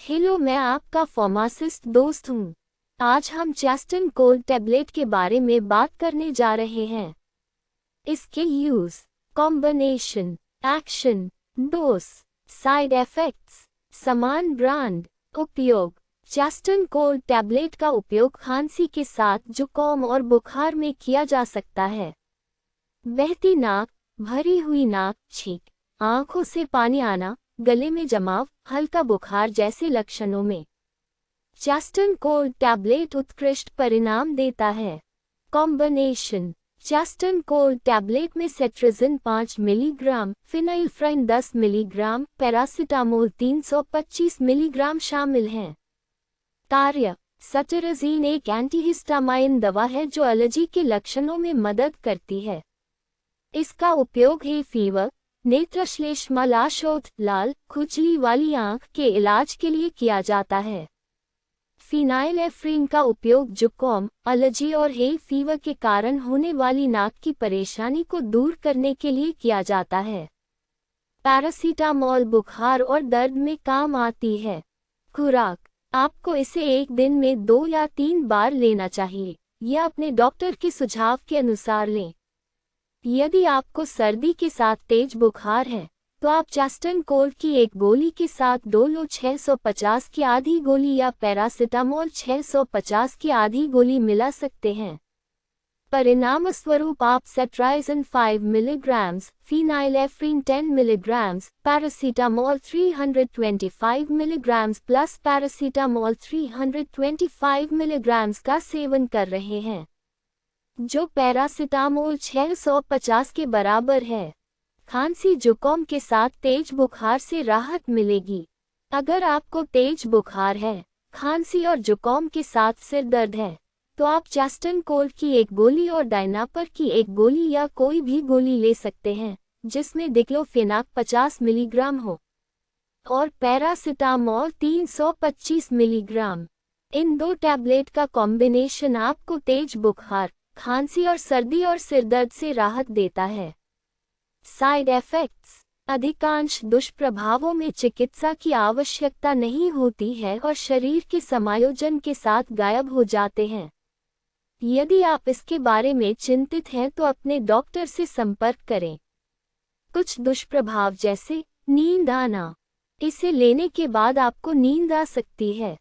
Hello, मैं आपका pharmacist दोस्त हूँ। आज हम चेस्टन कोल्ड टैबलेट के बारे में बात करने जा रहे हैं। इसके use, combination, action, dose, side effects, समान ब्रांड, उपयोग। चेस्टन कोल्ड टैबलेट का उपयोग खांसी के साथ जुकाम और बुखार में किया जा सकता है। बहती नाक, भरी हुई नाक, छींक, आंखों से पानी आना, गले में जमाव, हल्का बुखार जैसे लक्षणों में चेस्टन कोल्ड टैबलेट उत्कृष्ट परिणाम देता है। कॉम्बिनेशन, चेस्टन कोल्ड टैबलेट में cetirizine 5 milligram, phenylephrine 10 milligram, paracetamol 325 milligram शामिल हैं। कार्य, सेटराजीन एक एंटीहिस्टामाइन दवा है जो एलर्जी के लक्षणों में मदद करती है। इसका उपयोग है फीवर, नेत्रश्लेष्मा लाशोथ, लाल खुजली वाली आंख के इलाज के लिए किया जाता है। फिनाइलेफ्रीन का उपयोग जुकाम, एलर्जी और हे फीवर के कारण होने वाली नाक की परेशानी को दूर करने के लिए किया जाता है। पैरासीटामोल बुखार और दर्द में काम आती है। खुराक, आपको इसे एक दिन में 2 या 3 बार लेना चाहिए या अपने डॉक्टर के सुझाव के अनुसार लें। यदि आपको सर्दी के साथ तेज बुखार है तो आप चेस्टन कोल्ड की एक गोली के साथ डोलो 650 की आधी गोली या पैरासिटामोल 650 की आधी गोली मिला सकते हैं। परिणामस्वरूप आप cetirizine 5 milligram, phenylephrine 10 milligram, paracetamol 325 milligram plus paracetamol 325 milligram का सेवन कर रहे हैं, जो पैरासिटामोल 650 के बराबर है। खांसी जुकाम के साथ तेज बुखार से राहत मिलेगी। अगर आपको तेज बुखार है, खांसी और जुकाम के साथ सिर दर्द है, तो आप चेस्टन कोल्ड की एक गोली और डायनापर की एक गोली या कोई भी गोली ले सकते हैं जिसमें डिक्लोफेनाक 50 मिलीग्राम हो और पैरासिटामोल 325 मिलीग्राम। इन 2 टैबलेट का कॉम्बिनेशन आपको तेज बुखार, खांसी और सर्दी और सिरदर्द से राहत देता है। साइड इफेक्ट्स, अधिकांश दुष्प्रभावों में चिकित्सा की आवश्यकता नहीं होती है और शरीर के समायोजन के साथ गायब हो जाते हैं। यदि आप इसके बारे में चिंतित हैं तो अपने डॉक्टर से संपर्क करें। कुछ दुष्प्रभाव जैसे नींद आना, इसे लेने के बाद आपको नींद आ सकती है,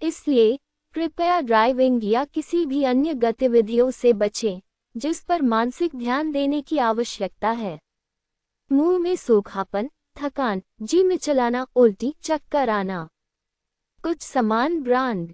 इसलिए कृपया ड्राइविंग या किसी भी अन्य गतिविधियों से बचें जिस पर मानसिक ध्यान देने की आवश्यकता है। मुंह में सूखापन, थकान, जी में चलाना, उल्टी, चक्कर आना। कुछ समान ब्रांड